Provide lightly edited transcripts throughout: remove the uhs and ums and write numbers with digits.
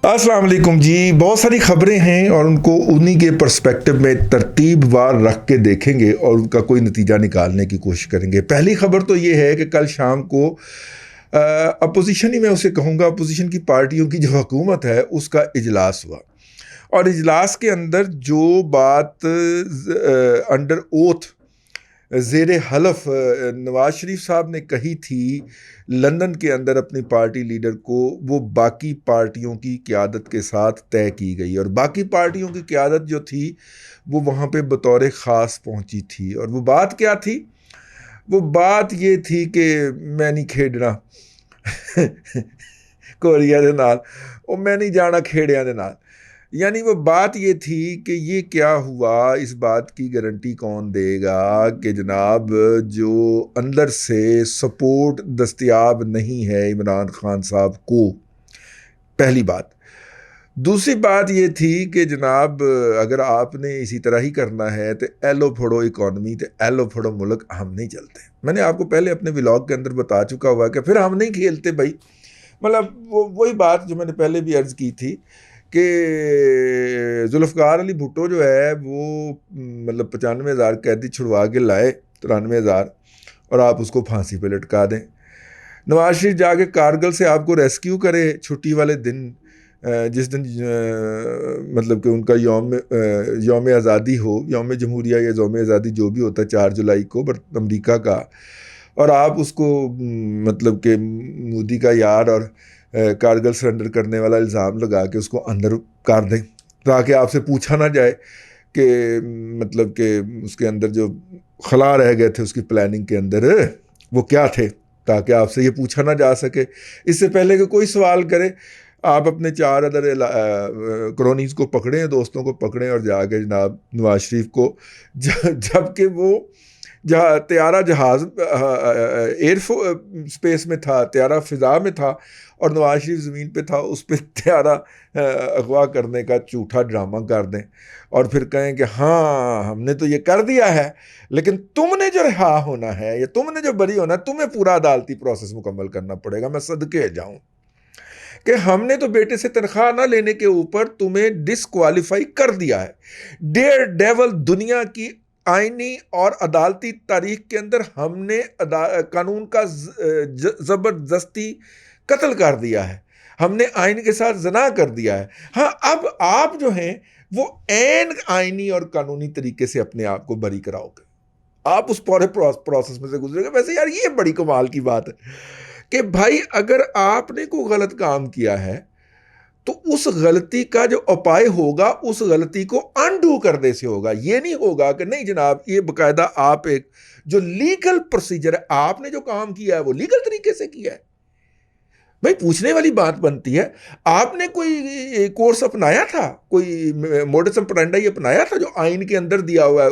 अस्सलाम वालेकुम जी। बहुत सारी ख़बरें हैं और उनको उन्हीं के पर्सपेक्टिव में तरतीबवार रख के देखेंगे और उनका कोई नतीजा निकालने की कोशिश करेंगे। पहली ख़बर तो ये है कि कल शाम को अपोजिशन ही मैं उसे कहूँगा, अपोजिशन की पार्टियों की जो हुकूमत है उसका इजलास हुआ और इजलास के अंदर जो बात अंडर ओथ ज़ेर हलफ नवाज शरीफ साहब ने कही थी लंदन के अंदर अपनी पार्टी लीडर को, वो बाकी पार्टियों की क़यादत के साथ तय की गई और बाकी पार्टियों की क़यादत जो थी वो वहाँ पे बतौर ख़ास पहुँची थी। और वो बात क्या थी? वो बात ये थी कि मैं नहीं खेडना कोरिया दे नाल, और मैं नहीं जाना खेड़िया दे नाल। यानी वो बात ये थी कि ये क्या हुआ, इस बात की गारंटी कौन देगा कि जनाब जो अंदर से सपोर्ट दस्तयाब नहीं है इमरान खान साहब को। पहली बात। दूसरी बात ये थी कि जनाब अगर आपने इसी तरह ही करना है तो एलो फड़ो इकॉनमी, तो एलो फड़ो मुल्क हम नहीं चलते। मैंने आपको पहले अपने व्लॉग के अंदर बता चुका हुआ कि फिर हम नहीं खेलते भाई। मतलब वही बात जो मैंने पहले भी अर्ज़ की थी कि जुल्फ़िकार अली भुट्टो जो है वो मतलब 95,000 कैदी छुड़वा के लाए, 93,000, और आप उसको फांसी पे लटका दें। नवाज शरीफ जाके कारगिल से आपको रेस्क्यू करे छुट्टी वाले दिन, जिस दिन मतलब कि उनका यौम आज़ादी हो, यौम जमहूरिया या यौम आज़ादी जो भी होता है 4 जुलाई को अमरीका का, और आप उसको मतलब कि मोदी का यार और कारगिल सरेंडर करने वाला इल्ज़ाम लगा के उसको अंदर कर दें ताकि आपसे पूछा ना जाए कि मतलब कि उसके अंदर जो खला रह गए थे उसकी प्लानिंग के अंदर वो क्या थे, ताकि आपसे ये पूछा ना जा सके। इससे पहले कि कोई सवाल करे आप अपने 4 अदर क्रोनीज़ को पकड़ें, दोस्तों को पकड़ें और जाके जनाब नवाज शरीफ को जबकि वो जहाँ त्यारा जहाज़ एयर स्पेस में था, त्यारा फ़िज़ा में था और नवाज शरीफ ज़मीन पे था, उस पर त्यारा अगवा करने का झूठा ड्रामा कर दें और फिर कहें कि हाँ हमने तो ये कर दिया है, लेकिन तुमने जो रिहा होना है या तुमने जो बरी होना है, तुम्हें पूरा अदालती प्रोसेस मुकम्मल करना पड़ेगा। मैं सदके जाऊँ कि हमने तो बेटे से तनख्वाह ना लेने के ऊपर तुम्हें डिसक्वालीफाई कर दिया है। डेयर डेवल दुनिया की आईनी और अदालती तारीख के अंदर हमने कानून का ज़बरदस्ती कत्ल कर दिया है, हमने आइन के साथ जना कर दिया है। हाँ, अब आप जो हैं वो ऐन आइनी और कानूनी तरीके से अपने आप को बरी कराओगे, आप उस पूरे प्रोसेस में से गुजरेंगे। वैसे यार ये बड़ी कमाल की बात है कि भाई अगर आपने कोई गलत काम किया है तो उस गलती का जो उपाय होगा उस गलती को अनडू करने से होगा। ये नहीं होगा कि नहीं जनाब ये बाकायदा आप एक जो लीगल प्रोसीजर है, आपने जो काम किया है वो लीगल तरीके से किया है। भाई पूछने वाली बात बनती है, आपने कोई कोर्स अपनाया था, कोई मोडस ऑपरेंडी अपनाया था जो आइन के अंदर दिया हुआ है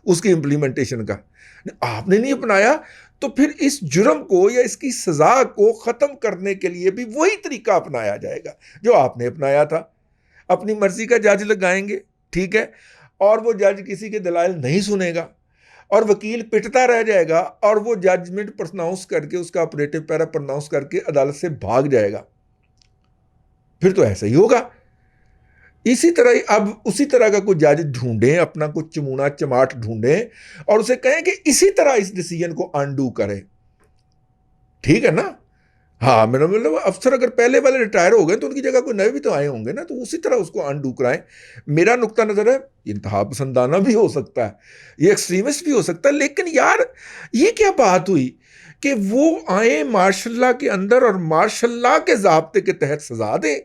उसकी इंप्लीमेंटेशन का? आपने नहीं अपनाया तो फिर इस जुर्म को या इसकी सज़ा को ख़त्म करने के लिए भी वही तरीका अपनाया जाएगा जो आपने अपनाया था। अपनी मर्ज़ी का जज लगाएंगे, ठीक है, और वो जज किसी के दलाइल नहीं सुनेगा और वकील पिटता रह जाएगा और वो जजमेंट प्रोनाउंस करके उसका ऑपरेटिव पैरा प्रोनाउंस करके अदालत से भाग जाएगा। फिर तो ऐसा ही होगा। इसी तरह ही अब उसी तरह का कोई जज ढूंढें, अपना कुछ चमूना चमाट ढूंढें और उसे कहें कि इसी तरह इस डिसीजन को अनडू करें, ठीक है ना? हाँ, मेरा मतलब अफसर अगर पहले वाले रिटायर हो गए तो उनकी जगह कोई नए भी तो आए होंगे ना, तो उसी तरह उसको अनडू कराएं। मेरा नुक्ता नज़र है इंतहा पसंदाना भी हो सकता है, ये एक्सट्रीमिस्ट भी हो सकता है, लेकिन यार ये क्या बात हुई कि वो आए मार्शल लॉ के अंदर और मार्शल लॉ के ज़ाब्ते के तहत सज़ा दें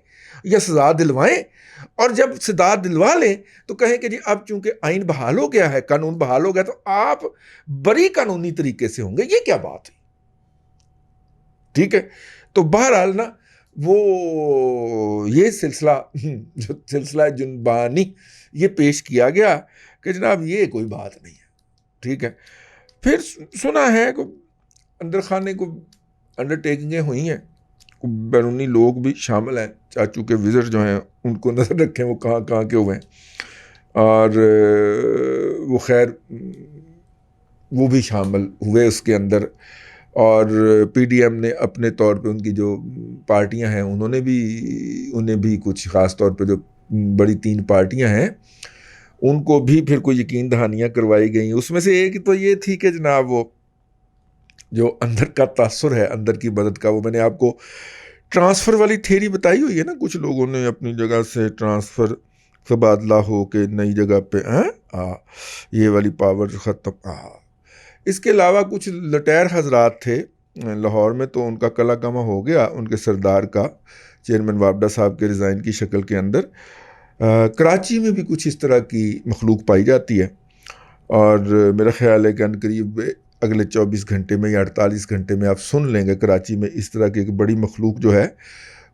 या सज़ा दिलवाएं, और जब सज़ा दिलवा लें तो कहें कि जी अब चूंकि आइन बहाल हो गया है, कानून बहाल हो गया, तो आप बड़ी कानूनी तरीके से होंगे। ये क्या बात है? ठीक है, तो बहरहाल ना वो ये सिलसिला जो सिलसिला जुनबानी ये पेश किया गया कि जनाब ये कोई बात नहीं है, ठीक है। फिर सुना है कि अंदर खाने को अंडरटेकिंगें हुई हैं, बैरूनी लोग भी शामिल हैं, चाचू के विज़िट जो हैं उनको नज़र रखें वो कहाँ कहाँ के हुए हैं, और वो खैर वो भी शामिल हुए उसके अंदर। और पीडीएम ने अपने तौर पे उनकी जो पार्टियां हैं उन्हें भी कुछ ख़ास तौर पे जो बड़ी 3 पार्टियां हैं उनको भी फिर कोई यकीन दहानियाँ करवाई गई। उसमें से एक तो ये थी कि जनाब वो जो अंदर का तासुर है, अंदर की मदद का, वो मैंने आपको ट्रांसफ़र वाली थ्योरी बताई हुई है ना, कुछ लोगों ने अपनी जगह से ट्रांसफ़र तबादला हो के नई जगह पे ये वाली पावर ख़त्म। इसके अलावा कुछ लटेर हजरात थे लाहौर में, तो उनका कला कमा हो गया उनके सरदार का, चेयरमैन वाबडा साहब के रिज़ाइन की शक्ल के अंदर। कराची में भी कुछ इस तरह की मखलूक पाई जाती है, और मेरा ख्याल है कि करीब अगले 24 घंटे में या 48 घंटे में आप सुन लेंगे कराची में इस तरह की एक बड़ी मखलूक जो है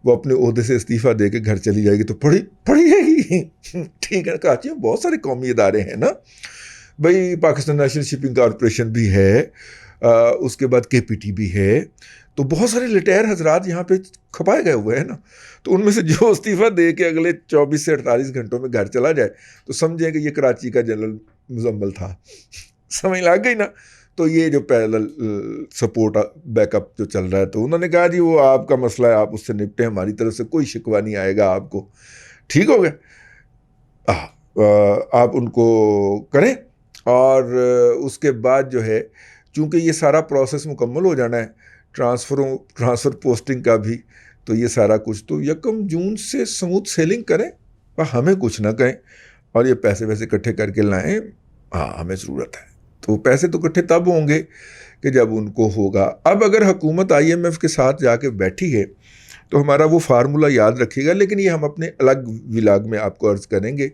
वो अपने ओहदे से इस्तीफ़ा दे के घर चली जाएगी, तो पढ़िएगी। ठीक है, कराची में बहुत सारे कौमी इदारे हैं ना भाई, पाकिस्तान नेशनल शिपिंग कॉरपोरेशन भी है, उसके बाद केपीटी भी है, तो बहुत सारे लटेर हजरात यहाँ पे खपाए गए हुए हैं ना, तो उनमें से जो इस्तीफ़ा दे के अगले 24 से 48 घंटों में घर चला जाए तो समझें कि ये कराची का जनरल मुजम्मल था। समझ लग गई ना। तो ये जो पैरेलल सपोर्ट बैकअप जो चल रहा है, तो उन्होंने कहा जी वो आपका मसला है, आप उससे निपटें, हमारी तरफ से कोई शिकवा नहीं आएगा आपको। ठीक हो गया, आप उनको करें, और उसके बाद जो है चूँकि ये सारा प्रोसेस मुकम्मल हो जाना है ट्रांसफ़र पोस्टिंग का भी, तो ये सारा कुछ तो 1 जून से स्मूथ सेलिंग करें, पर हमें कुछ ना कहें, और ये पैसे वैसे इकट्ठे करके लाएं। हमें ज़रूरत है, तो पैसे तो इकट्ठे तब होंगे कि जब उनको होगा। अब अगर हुकूमत IMF के साथ जाके बैठी है तो हमारा वो फार्मूला याद रखिएगा, लेकिन ये हम अपने अलग विलाग में आपको अर्ज़ करेंगे।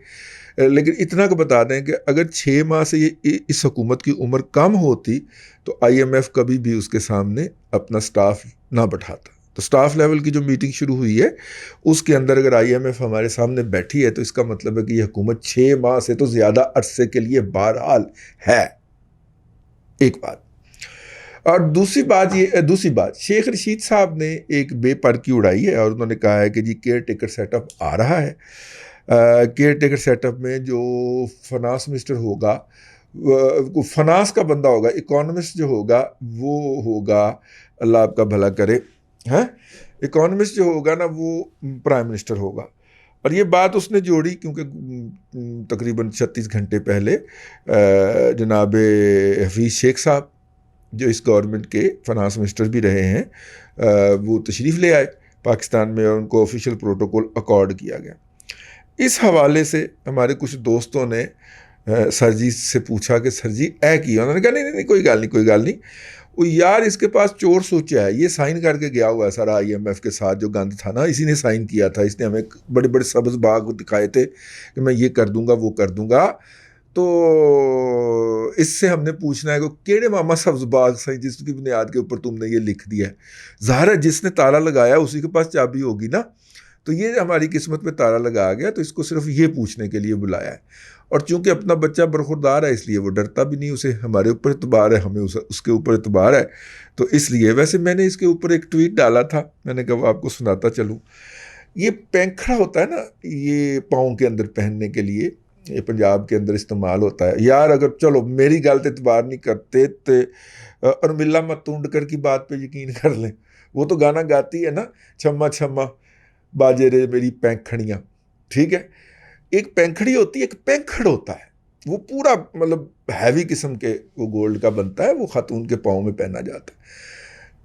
लेकिन इतना को बता दें कि अगर 6 माह से ये इस हुकूमत की उम्र कम होती तो IMF कभी भी उसके सामने अपना स्टाफ ना बैठाता। तो स्टाफ लेवल की जो मीटिंग शुरू हुई है उसके अंदर अगर IMF हमारे सामने बैठी है तो इसका मतलब है कि ये हुकूमत 6 माह से तो ज़्यादा अरसे के लिए बहरहाल है। एक बात। और दूसरी बात शेख रशीद साहब ने एक बेपरकी उड़ाई है, और उन्होंने कहा है कि जी केयर टेकर सेटअप आ रहा है। केयर टेकर सेटअप में जो फाइनेंस मिनिस्टर होगा, फाइनेंस का बंदा होगा, इकोनॉमिस्ट जो होगा वो होगा, अल्लाह आपका भला करे, हैं, इकोनॉमिस्ट जो होगा ना वो प्राइम मिनिस्टर होगा। और ये बात उसने जोड़ी क्योंकि तकरीबन 36 घंटे पहले जनाब हफीज़ शेख साहब जो इस गवर्नमेंट के फाइनेंस मिनिस्टर भी रहे हैं, वो तशरीफ़ ले आए पाकिस्तान में, और उनको ऑफिशियल प्रोटोकॉल अकॉर्ड किया गया। इस हवाले से हमारे कुछ दोस्तों ने सर जी से पूछा कि सर जी किया, उन्होंने कहा नहीं कोई गल नहीं, वो यार इसके पास चोर सोचा है, ये साइन करके गया हुआ है सारा IMF के साथ, जो गंद था ना इसी ने साइन किया था, इसने हमें बड़े बड़े सब्ज़ बाग दिखाए थे कि मैं ये कर दूंगा वो कर दूंगा। तो इससे हमने पूछना है कि केड़े मामा सब्ज़ बाग सही जिसकी बुनियाद के ऊपर तुमने ये लिख दिया है। ज़ाहिर है जिसने ताला लगाया उसी के पास चाबी होगी ना, तो ये हमारी किस्मत में ताला लगा गया, तो इसको सिर्फ ये पूछने के लिए बुलाया है। और चूंकि अपना बच्चा बरखुरदार है इसलिए वो डरता भी नहीं, उसे हमारे ऊपर इतबार है, हमें उसके ऊपर इतबार है, तो इसलिए। वैसे मैंने इसके ऊपर एक ट्वीट डाला था, मैंने कहा वो आपको सुनाता चलूँ। ये पैंखड़ा होता है ना, ये पाँव के अंदर पहनने के लिए, ये पंजाब के अंदर इस्तेमाल होता है यार। अगर चलो मेरी गल ते इतबार नहीं करते तो उर्मिला मतूंडकर की बात पे यकीन कर लें, वो तो गाना गाती है ना, छम्मा छम्मा बाजे रे मेरी पैंखड़ियाँ। ठीक है, एक पैंखड़ी होती है, एक पैंखड़ होता है, वो पूरा मतलब हैवी किस्म के वो गोल्ड का बनता है, वो खातून के पाँव में पहना जाता है।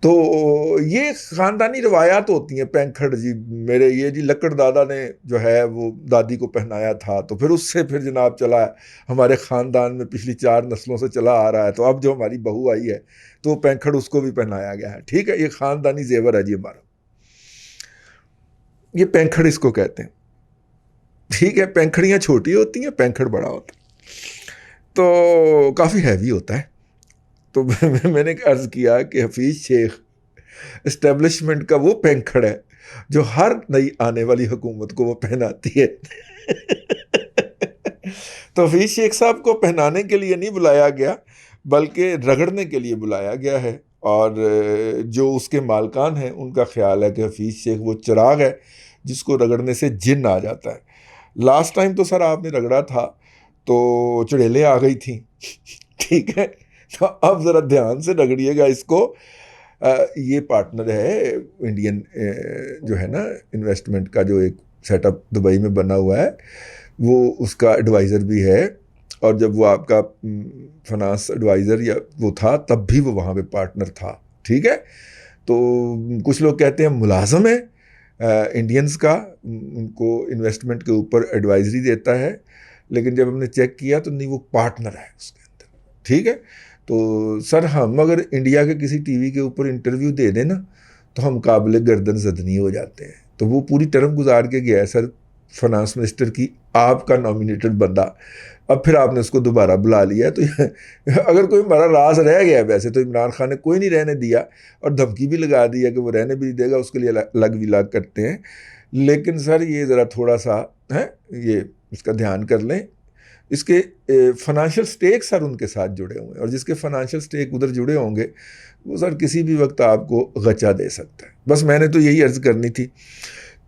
तो ये ख़ानदानी रवायात होती हैं। पैंखड़ जी मेरे ये जी लकड़ दादा ने जो है वो दादी को पहनाया था, तो फिर उससे फिर जनाब चला है, हमारे ख़ानदान में पिछली 4 नस्लों से चला आ रहा है, तो अब जो हमारी बहू आई है तो पैंखड़ उसको भी पहनाया गया है। ठीक है, ये ख़ानदानी जेवर है जी हमारा, ये पैंखड़ इसको कहते हैं। ठीक है, पैंखड़ियाँ छोटी होती हैं, पैंखड़ बड़ा होता है, तो काफ़ी हैवी होता है। तो मैंने अर्ज़ किया कि हफीज़ शेख इस्टेब्लिशमेंट का वो पैंखड़ है जो हर नई आने वाली हुकूमत को वो पहनाती है। तो हफीज़ शेख साहब को पहनाने के लिए नहीं बुलाया गया, बल्कि रगड़ने के लिए बुलाया गया है। और जो उसके मालकान हैं उनका ख्याल है कि हफीज़ शेख वो चिराग है जिसको रगड़ने से जिन्न आ जाता है। लास्ट टाइम तो सर आपने रगड़ा था तो चुड़ैलें आ गई थी। ठीक है, तो अब ज़रा ध्यान से रगड़िएगा इसको, ये पार्टनर है इंडियन जो है ना इन्वेस्टमेंट का जो एक सेटअप दुबई में बना हुआ है, वो उसका एडवाइज़र भी है। और जब वो आपका फाइनेंस एडवाइज़र या वो था तब भी वो वहाँ पे पार्टनर था। ठीक है, तो कुछ लोग कहते हैं मुलाजम है इंडियंस का, उनको इन्वेस्टमेंट के ऊपर एडवाइजरी देता है, लेकिन जब हमने चेक किया तो नहीं, वो पार्टनर है उसके अंदर। ठीक है, तो सर हम अगर इंडिया के किसी टीवी के ऊपर इंटरव्यू दे दें ना तो हम काबिल गर्दन जदनी हो जाते हैं। तो वो पूरी टर्म गुजार के गया है सर फाइनेंस मिनिस्टर की, आपका नॉमिनेटेड बंदा, अब फिर आपने उसको दोबारा बुला लिया। तो अगर कोई हमारा राज रह गया, वैसे तो इमरान खान ने कोई नहीं रहने दिया और धमकी भी लगा दी है कि वो रहने भी नहीं देगा, उसके लिए अलग विलाग करते हैं। लेकिन सर ये ज़रा थोड़ा सा है, ये इसका ध्यान कर लें। इसके फाइनेंशियल स्टेक सर उनके साथ जुड़े हुए हैं, और जिसके फाइनेंशियल स्टेक उधर जुड़े होंगे वो सर किसी भी वक्त आपको गचा दे सकता है। बस मैंने तो यही अर्ज़ करनी थी।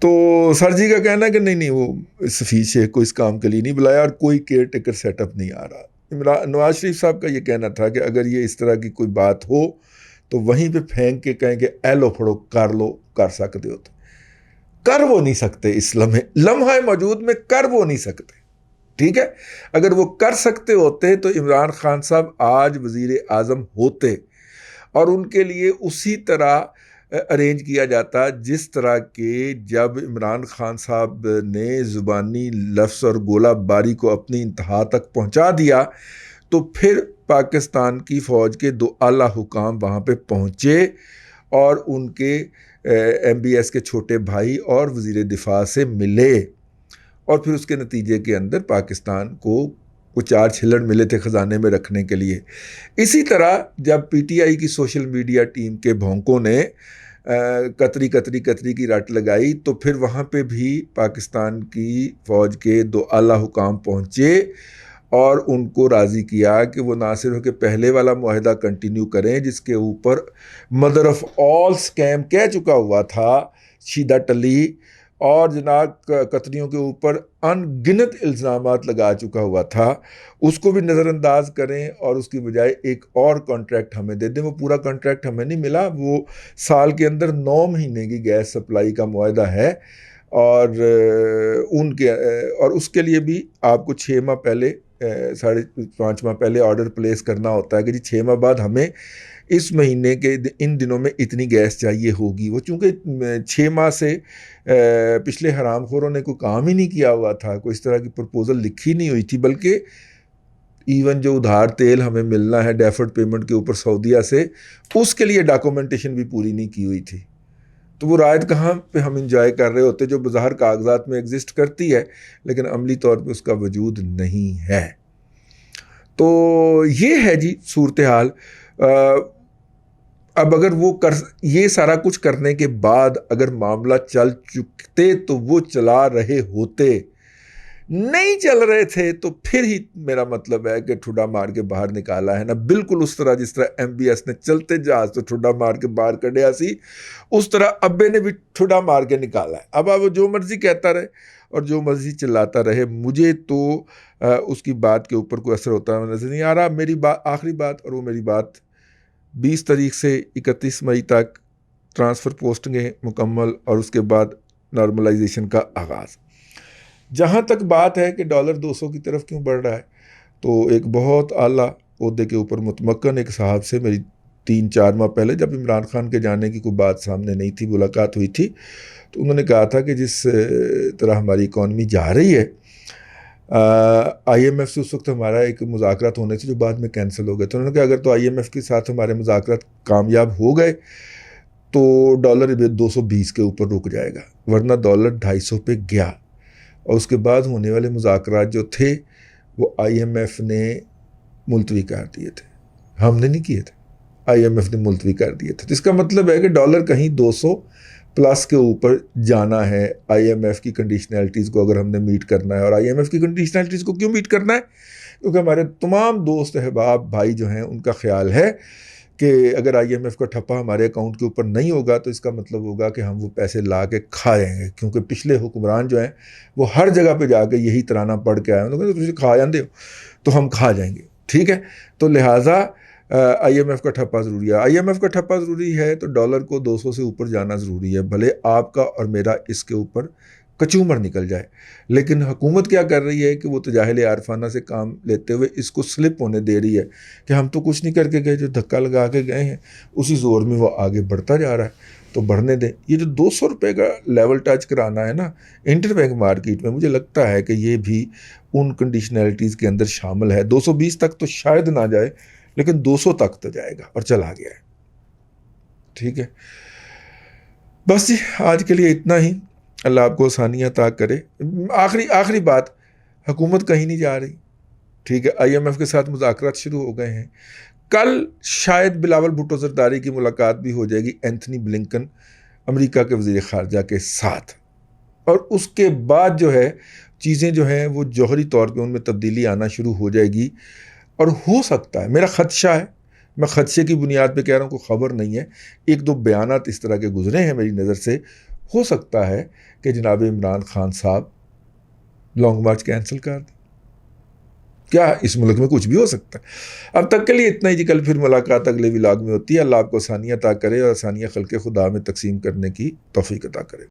तो सर जी का कहना है कि नहीं वो सफ़ीद शेख को इस काम के लिए नहीं बुलाया और कोई केयर टेकर सेटअप नहीं आ रहा। इमरान नवाज शरीफ साहब का ये कहना था कि अगर ये इस तरह की कोई बात हो तो वहीं पे फेंक के कहें कि एलो फड़ो कर लो, कर सकते हो, तो कर वो नहीं सकते। इस लम्हा मौजूद में कर वो नहीं सकते। ठीक है, अगर वो कर सकते होते तो इमरान खान साहब आज वज़ीर आज़म होते और उनके लिए उसी तरह अरेंज किया जाता जिस तरह के जब इमरान खान साहब ने ज़ुबानी लफ्ज़ और गोला बारी को अपनी इंतहा तक पहुंचा दिया, तो फिर पाकिस्तान की फ़ौज के 2 आला हुकाम वहाँ पे पहुँचे और उनके MBS के छोटे भाई और वज़ीर दिफा से मिले, और फिर उसके नतीजे के अंदर पाकिस्तान को वो 4 छिल्लड़ मिले थे ख़जाने में रखने के लिए। इसी तरह जब PTI की सोशल मीडिया टीम के भोंकों ने कतरी की रट लगाई, तो फिर वहाँ पे भी पाकिस्तान की फ़ौज के 2 आला हुकाम पहुँचे और उनको राज़ी किया कि वो ना सिर्फ के पहले वाला मुआहदा कंटिन्यू करें जिसके ऊपर मदर ऑफ़ ऑल स्कैम कह चुका हुआ था शीदा टली, और जनाब कतरियों के ऊपर अनगिनत इल्ज़ामात लगा चुका हुआ था, उसको भी नज़रअंदाज करें और उसकी बजाय एक और कॉन्ट्रैक्ट हमें दे दें। वो पूरा कॉन्ट्रैक्ट हमें नहीं मिला, वो साल के अंदर 9 महीने की गैस सप्लाई का मुआहदा है, और उनके और उसके लिए भी आपको 6 माह पहले 5.5 माह पहले ऑर्डर प्लेस करना होता है कि जी 6 माह बाद हमें इस महीने के इन दिनों में इतनी गैस चाहिए होगी। वो चूँकि 6 माह से पिछले हरामखोरों ने कोई काम ही नहीं किया हुआ था, कोई इस तरह की प्रपोज़ल लिखी नहीं हुई थी, बल्कि इवन जो उधार तेल हमें मिलना है डेफर्ड पेमेंट के ऊपर सऊदीया से, उसके लिए डॉक्यूमेंटेशन भी पूरी नहीं की हुई थी। तो वो रायत कहाँ पे हम इंजॉय कर रहे होते जो बाज़ार कागजात में एग्जिस्ट करती है लेकिन अमली तौर पे उसका वजूद नहीं है। तो ये है जी सूरत हाल। अब अगर वो ये सारा कुछ करने के बाद अगर मामला चल चुकते तो वो चला रहे होते, नहीं चल रहे थे तो फिर ही मेरा मतलब है कि ठुड्डा मार के बाहर निकाला है ना, बिल्कुल उस तरह जिस तरह MBS ने चलते जहाज तो ठुड्डा मार के बाहर कढ़िया सी, उस तरह अब्बे ने भी ठुड्डा मार के निकाला है। अब वो जो मर्जी कहता रहे और जो मर्जी चिल्लाता रहे, मुझे तो उसकी बात के ऊपर कोई असर होता नजर नहीं आ रहा। मेरी बात आखिरी बात, और वो मेरी बात 20 तारीख से 31 मई तक ट्रांसफ़र पोस्टिंगें मुकम्मल और उसके बाद नॉर्मलाइजेशन का आगाज़। जहाँ तक बात है कि डॉलर 200 की तरफ क्यों बढ़ रहा है, तो एक बहुत आला ओहदे के ऊपर मुतमक्कन एक साहब से मेरी 3-4 माह पहले जब इमरान खान के जाने की कोई बात सामने नहीं थी, मुलाकात हुई थी, तो उन्होंने कहा था कि जिस तरह हमारी इकॉनमी जा रही है, IMF से उस वक्त हमारा एक मुज़ाकरात होने थे जो बाद में कैंसिल हो गए। तो उन्होंने कहा अगर तो IMF के साथ हमारे मुज़ाकरात कामयाब हो गए तो डॉलर 220 के ऊपर रुक जाएगा, वरना डॉलर 250 पे गया। और उसके बाद होने वाले मुज़ाकरात जो थे वो IMF ने मुलतवी कर दिए थे, हमने नहीं किए थे, IMF ने मुलतवी कर दिए थे। तो इसका मतलब है कि डॉलर कहीं 200 प्लस के ऊपर जाना है IMF की कंडीशनैलिटीज़ को अगर हमने मीट करना है। और IMF की कंडीशनैलिटीज़ को क्यों मीट करना है? क्योंकि हमारे तमाम दोस्त अहबाब भाई जो हैं उनका ख्याल है कि अगर IMF का ठप्पा हमारे अकाउंट के ऊपर नहीं होगा तो इसका मतलब होगा कि हम वो पैसे ला के खा जाएंगे, क्योंकि पिछले हुक्मरान जो हैं वो हर जगह पे जाके यही तराना पढ़ के आए हैं, तो खा जाते हो तो हम खा जाएंगे। ठीक है, तो लिहाजा IMF का ठप्पा ज़रूरी है। IMF का ठप्पा ज़रूरी है तो डॉलर को 200 से ऊपर जाना ज़रूरी है, भले आपका और मेरा इसके ऊपर कचूमर निकल जाए। लेकिन हुकूमत क्या कर रही है कि वो तजाहिल आरफाना से काम लेते हुए इसको स्लिप होने दे रही है कि हम तो कुछ नहीं करके गए, जो धक्का लगा के गए हैं उसी ज़ोर में वो आगे बढ़ता जा रहा है, तो बढ़ने दें। ये जो 200 रुपये का लेवल टच कराना है ना इंटरबैंक मार्केट में, मुझे लगता है कि ये भी उन कंडीशनैलिटीज़ के अंदर शामिल है। 220 तक तो शायद ना जाए, लेकिन 200 तक तो जाएगा और चला गया है। ठीक है, बस जी आज के लिए इतना ही। अल्लाह आपको आसानियाँ अता करे। आखिरी बात, हुकूमत कहीं नहीं जा रही। ठीक है, IMF के साथ मुज़ाकरात शुरू हो गए हैं। कल शायद बिलावल भुट्टो ज़रदारी की मुलाकात भी हो जाएगी एंथनी ब्लिंकन अमेरिका के वज़ीर ख़ारजा के साथ, और उसके बाद जो है चीज़ें जो हैं वो जौहरी तौर पे उनमें तब्दीली आना शुरू हो जाएगी। और हो सकता है, मेरा ख़दशा है, मैं ख़दशे की बुनियाद पे कह रहा हूँ, कोई ख़बर नहीं है, एक दो बयानात इस तरह के गुजरे हैं मेरी नज़र से, हो सकता है कि जनाब इमरान खान साहब लॉन्ग मार्च कैंसिल कर दें। क्या इस मुल्क में कुछ भी हो सकता है। अब तक के लिए इतना ही जी, कल फिर मुलाकात अगले व्लॉग में होती है। अल्लाह आपको आसानियाँ अता करे और आसानियाँ खल्क़े खुदा में तकसीम करने की तौफ़ीक अता करे।